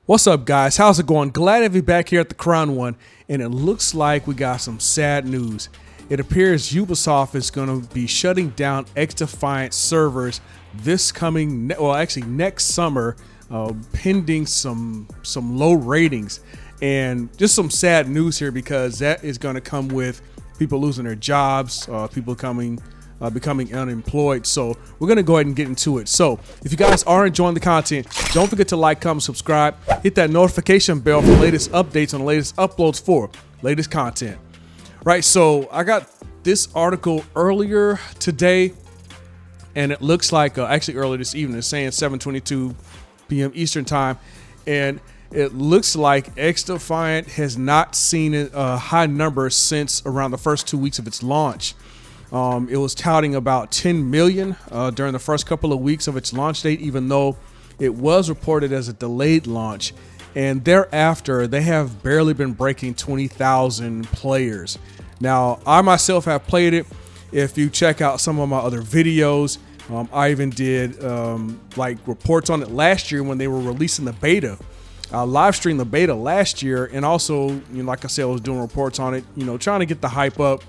What's up, guys? How's it going? Glad to be back here at the Crown One, and it looks like we got some sad news. It appears Ubisoft is going to be shutting down XDefiant servers this coming, next summer, pending some low ratings, and just some sad news here because that is going to come with people losing their jobs, people becoming unemployed. So we're gonna go ahead and get into it. So if you guys are enjoying the content, don't forget to like, comment, subscribe, hit that notification bell for the latest updates on the latest uploads for latest content. Right, so I got this article earlier today, and it looks like actually earlier this evening. It's saying 7:22 p.m. Eastern time, and it looks like XDefiant has not seen a high number since around the first 2 weeks of its launch. It was touting about 10 million during the first couple of weeks of its launch date, even though it was reported as a delayed launch. And thereafter, they have barely been breaking 20,000 players. Now, I myself have played it. If you check out some of my other videos, I even did like reports on it last year when they were releasing the beta. I live streamed the beta last year, and also, like I said, I was doing reports on it, trying to get the hype up.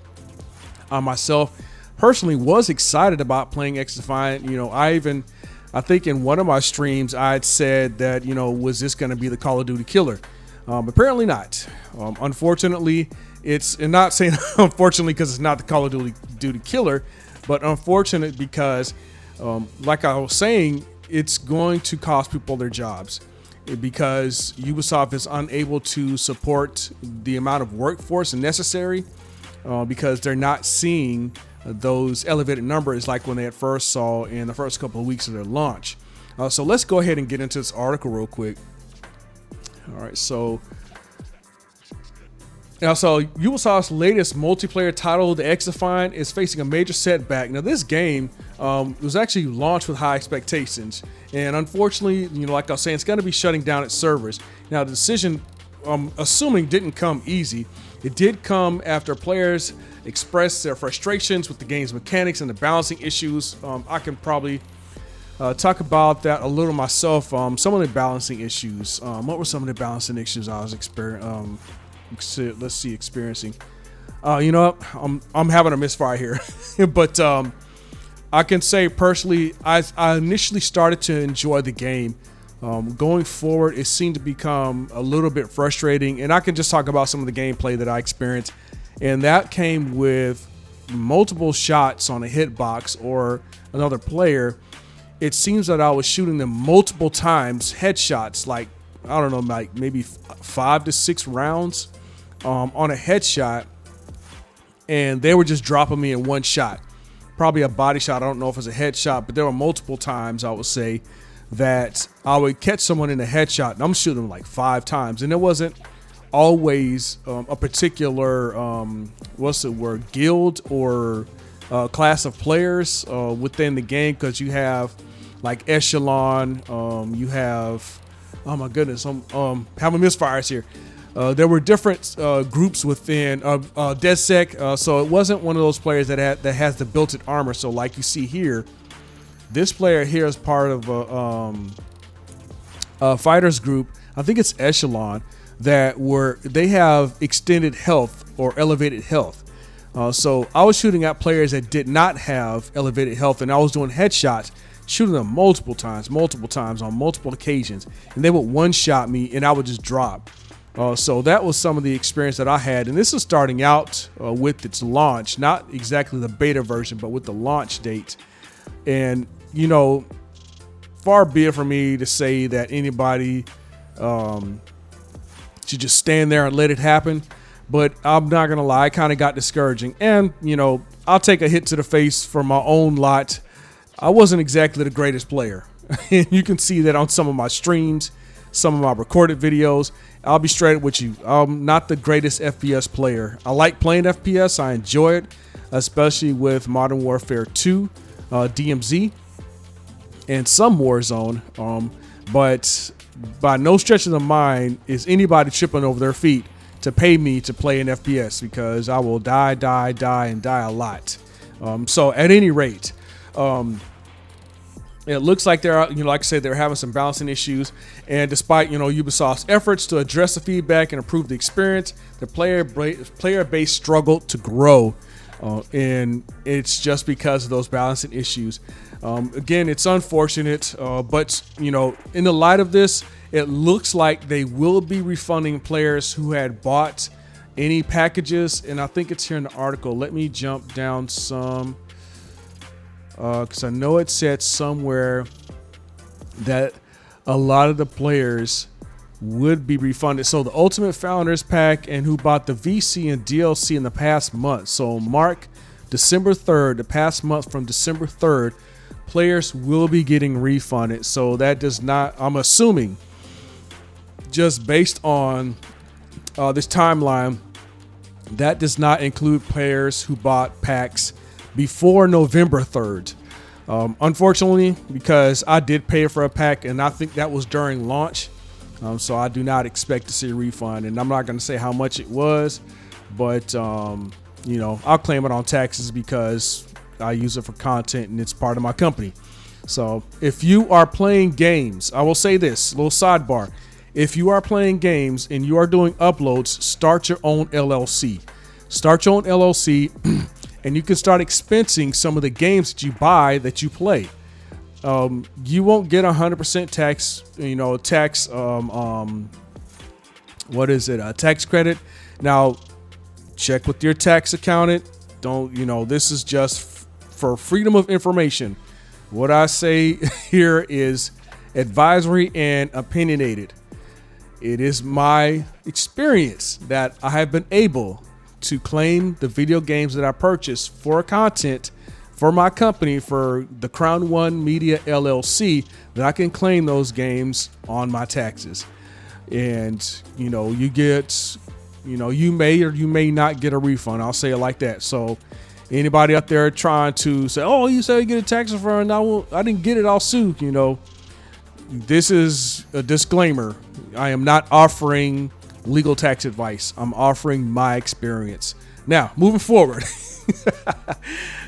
I myself personally was excited about playing XDefiant. I think in one of my streams I had said that, was this going to be the Call of Duty killer? Apparently not. Unfortunately, and not saying unfortunately because it's not the Call of Duty killer, but unfortunate because, like I was saying, it's going to cost people their jobs because Ubisoft is unable to support the amount of workforce necessary. Because they're not seeing those elevated numbers like when they at first saw in the first couple of weeks of their launch. So let's go ahead and get into this article real quick. All right, so Ubisoft's latest multiplayer title, the XDefiant, is facing a major setback. Now, this game was actually launched with high expectations, and unfortunately, like I was saying, it's going to be shutting down its servers. Now, the decision, assuming, didn't come easy. It did come after players expressed their frustrations with the game's mechanics and the balancing issues. I can probably talk about that a little myself. Some of the balancing issues. What were some of the balancing issues I was experiencing? I'm having a misfire here, but I can say personally, I initially started to enjoy the game. Going forward, it seemed to become a little bit frustrating, and I can just talk about some of the gameplay that I experienced, and that came with multiple shots on a hitbox or another player. It seems that I was shooting them multiple times, headshots, like, I don't know, like maybe 5 to 6 rounds on a headshot, and they were just dropping me in one shot. Probably a body shot, I don't know if it's a headshot, but there were multiple times, I would say, that I would catch someone in a headshot and I'm shooting them like 5 times, and it wasn't always a particular guild or class of players within the game, because you have like echelon, you have, oh my goodness, I'm having misfires here. There were different groups within DedSec, so it wasn't one of those players that has the built-in armor. So like you see here, this player here is part of a fighters group. I think it's Echelon, they have extended health or elevated health. So I was shooting at players that did not have elevated health, and I was doing headshots, shooting them multiple times on multiple occasions, and they would one-shot me and I would just drop. So that was some of the experience that I had, and this is starting out with its launch, not exactly the beta version, but with the launch date. And far be it for me to say that anybody should just stand there and let it happen, but I'm not gonna lie, it kind of got discouraging. And I'll take a hit to the face for my own lot. I wasn't exactly the greatest player. And you can see that on some of my streams, some of my recorded videos. I'll be straight with you, I'm not the greatest FPS player. I like playing FPS, I enjoy it, especially with Modern Warfare 2, DMZ, and some Warzone, but by no stretch of the mind is anybody tripping over their feet to pay me to play an FPS, because I will die and die a lot. So at any rate, It looks like they're, like I said, they're having some balancing issues, and despite Ubisoft's efforts to address the feedback and improve the experience, the player base struggled to grow, and it's just because of those balancing issues. Again, it's unfortunate, but in the light of this, it looks like they will be refunding players who had bought any packages, and I think it's here in the article. Let me jump down some. Because I know it said somewhere that a lot of the players would be refunded. So the Ultimate Founders Pack and who bought the VC and DLC in the past month. So mark December 3rd, the past month from December 3rd, players will be getting refunded. So that does not, I'm assuming, just based on this timeline, that does not include players who bought packs before November 3rd. Unfortunately, because I did pay for a pack and I think that was during launch. So I do not expect to see a refund, and I'm not going to say how much it was, but I'll claim it on taxes because I use it for content and it's part of my company. So if you are playing games, I will say this little sidebar. If you are playing games and you are doing uploads, start your own LLC. Start your own LLC. And you can start expensing some of the games that you buy that you play. You won't get 100% tax credit. Now, check with your tax accountant. This is just for freedom of information. What I say here is advisory and opinionated. It is my experience that I have been able to claim the video games that I purchased for content for my company, for the Crown One Media LLC, that I can claim those games on my taxes. And you get, you may or you may not get a refund. I'll say it like that. So anybody out there trying to say, oh, you said you get a tax refund, I didn't get it, I'll sue. This is a disclaimer. I am not offering legal tax advice. I'm offering my experience. Now, moving forward.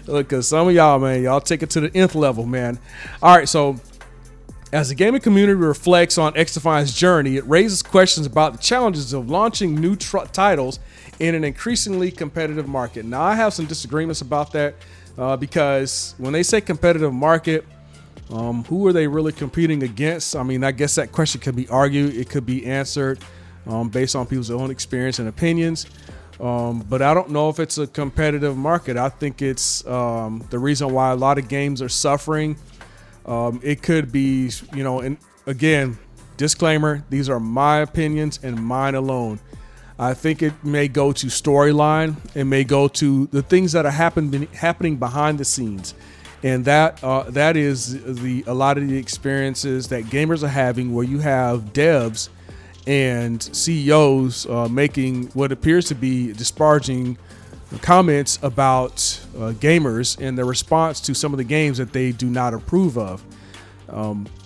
Look, because some of y'all, man, y'all take it to the nth level, man. All right, so as the gaming community reflects on XDefiant's journey, it raises questions about the challenges of launching new titles in an increasingly competitive market. Now, I have some disagreements about that because when they say competitive market, who are they really competing against? I mean, I guess that question could be argued. It could be answered based on people's own experience and opinions. But I don't know if it's a competitive market. I think it's the reason why a lot of games are suffering. It could be, and again, disclaimer, these are my opinions and mine alone. I think it may go to storyline. It may go to the things that are happening behind the scenes. And that is a lot of the experiences that gamers are having, where you have devs and CEOs making what appears to be disparaging comments about gamers and their response to some of the games that they do not approve of.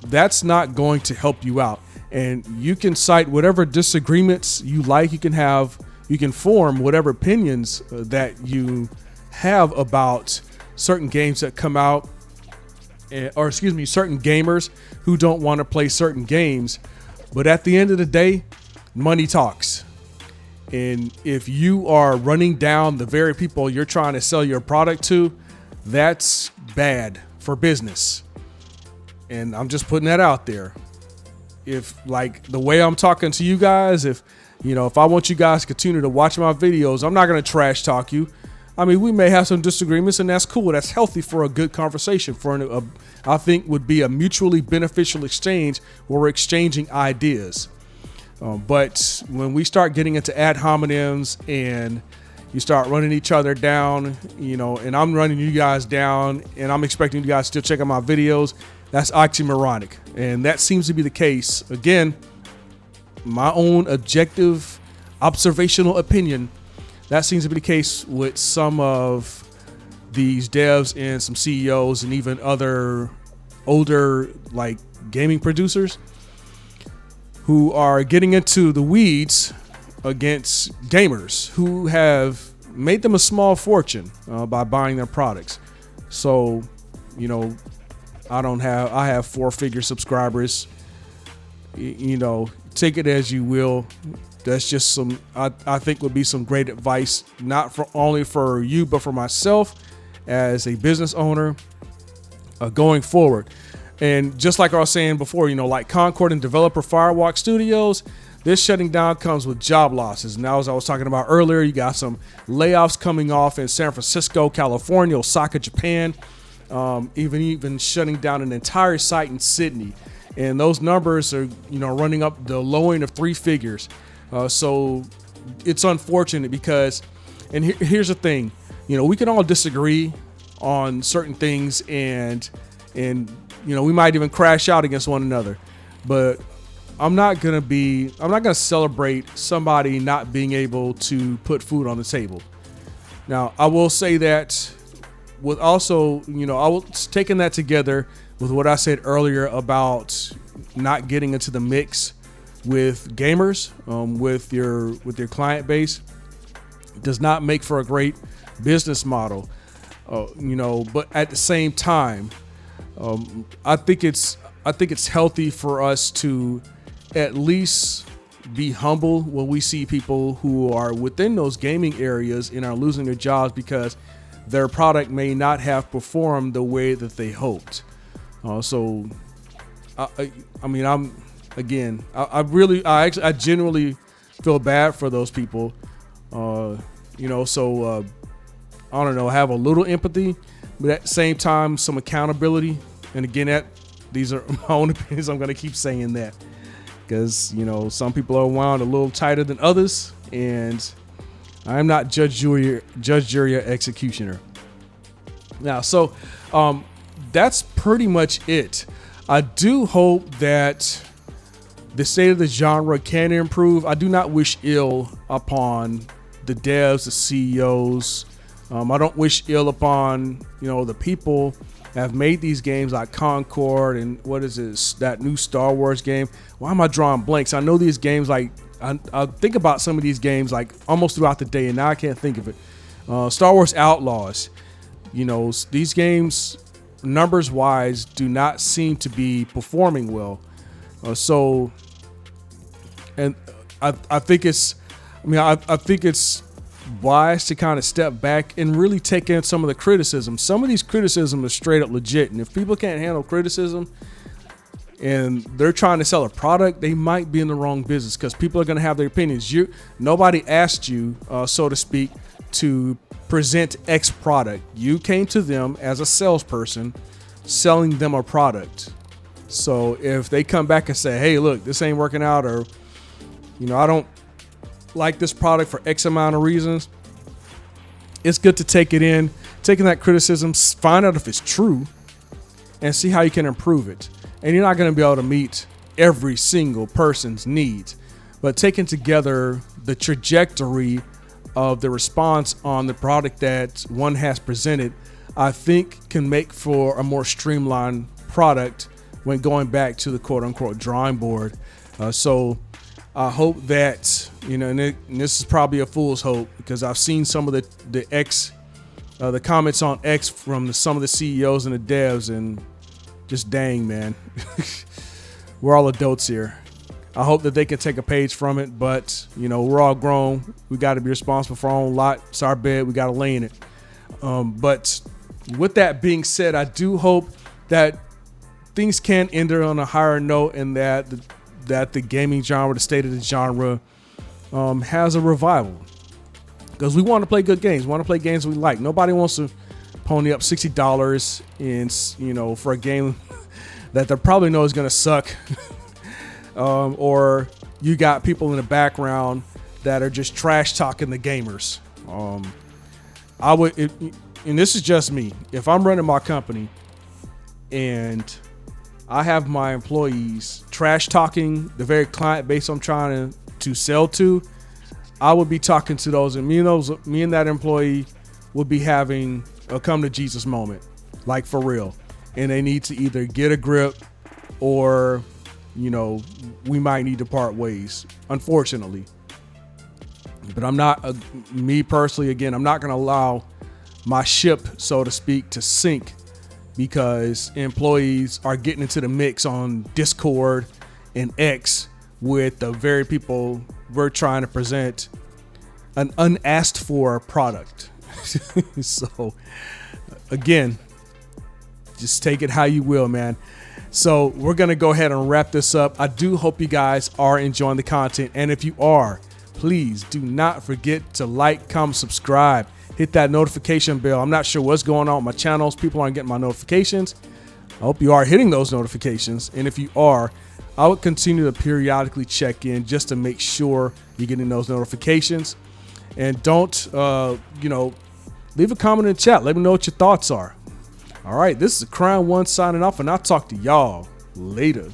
That's not going to help you out. And you can cite whatever disagreements you like. You can form whatever opinions that you have about certain games that come out, certain gamers who don't want to play certain games. But at the end of the day, money talks. And if you are running down the very people you're trying to sell your product to, that's bad for business. And I'm just putting that out there. If, like, the way I'm talking to you guys, if I want you guys to continue to watch my videos, I'm not going to trash talk you. I mean, we may have some disagreements, and that's cool. That's healthy for a good conversation, I think would be a mutually beneficial exchange where we're exchanging ideas. But when we start getting into ad hominems and you start running each other down, and I'm running you guys down and I'm expecting you guys to still check out my videos, that's oxymoronic. And that seems to be the case. Again, my own objective observational opinion, that seems to be the case with some of these devs and some CEOs and even other older gaming producers who are getting into the weeds against gamers who have made them a small fortune by buying their products. So, I have 4-figure subscribers. You know, take it as you will. That's just some, I think would be some great advice, not for only for you, but for myself as a business owner going forward. And just like I was saying before, you know, like Concord and developer Firewalk Studios, this shutting down comes with job losses. Now, as I was talking about earlier, you got some layoffs coming off in San Francisco, California, Osaka, Japan, even shutting down an entire site in Sydney. And those numbers are, you know, running up the low end of 3 figures. So it's unfortunate because, and here's the thing, you know, we can all disagree on certain things and, you know, we might even crash out against one another, but I'm not going to celebrate somebody not being able to put food on the table. Now, I will say that with also, you know, I was taking that together with what I said earlier about not getting into the mix with gamers, with your client base, does not make for a great business model. You know, but at the same time, I think it's healthy for us to at least be humble when we see people who are within those gaming areas and are losing their jobs because their product may not have performed the way that they hoped. So, I mean, I genuinely feel bad for those people. You know, so I don't know, have a little empathy, but at the same time, some accountability. And again, these are my own opinions. I'm going to keep saying that because, you know, some people are wound a little tighter than others, and I'm not judge, jury, or executioner. Now, so that's pretty much it. I do hope that the state of the genre can improve. I do not wish ill upon the devs, the CEOs. I don't wish ill upon, you know, the people that have made these games like Concord and what is this, that new Star Wars game. Why am I drawing blanks? I know these games, like I think about some of these games like almost throughout the day, and now I can't think of it. Star Wars Outlaws. You know, these games, numbers wise, do not seem to be performing well. So, and I think it's, I think it's wise to kind of step back and really take in some of the criticism. Some of these criticism is straight up legit, and if people can't handle criticism and they're trying to sell a product, they might be in the wrong business because people are going to have their opinions. Nobody asked you, so to speak, to present X product. You came to them as a salesperson selling them a product. So if they come back and say, hey, look, this ain't working out, or, you know, I don't like this product for X amount of reasons, it's good to take it in, taking that criticism, find out if it's true, and see how you can improve it. And you're not going to be able to meet every single person's needs, but taking together the trajectory of the response on the product that one has presented, I think can make for a more streamlined product when going back to the quote unquote drawing board. So I hope that, you know, and this is probably a fool's hope because I've seen some of the comments on X from some of the CEOs and the devs, and just dang, man, we're all adults here. I hope that they can take a page from it, but, you know, we're all grown. We got to be responsible for our own lot. It's our bed. We got to lay in it. But with that being said, I do hope that things can end on a higher note, and that the gaming genre, the state of the genre, has a revival. Because we want to play good games. We want to play games we like. Nobody wants to pony up $60 in, you know, for a game that they probably know is going to suck. Or you got people in the background that are just trash talking the gamers. And this is just me. If I'm running my company and I have my employees trash talking the very client base I'm trying to sell to, I would be talking to those, and me and that employee would be having a come to Jesus moment, like for real. And they need to either get a grip, or, you know, we might need to part ways, unfortunately. But I'm not, me personally, again, I'm not going to allow my ship, so to speak, to sink because employees are getting into the mix on Discord and X with the very people we're trying to present an unasked for product. So again, just take it how you will, man. So we're going to go ahead and wrap this up. I do hope you guys are enjoying the content. And if you are, please do not forget to like, comment, subscribe, hit that notification bell. I'm not sure what's going on with my channels. People aren't getting my notifications. I hope you are hitting those notifications. And if you are, I would continue to periodically check in just to make sure you're getting those notifications. And don't, leave a comment in the chat. Let me know what your thoughts are. All right, this is Crown One signing off, and I'll talk to y'all later.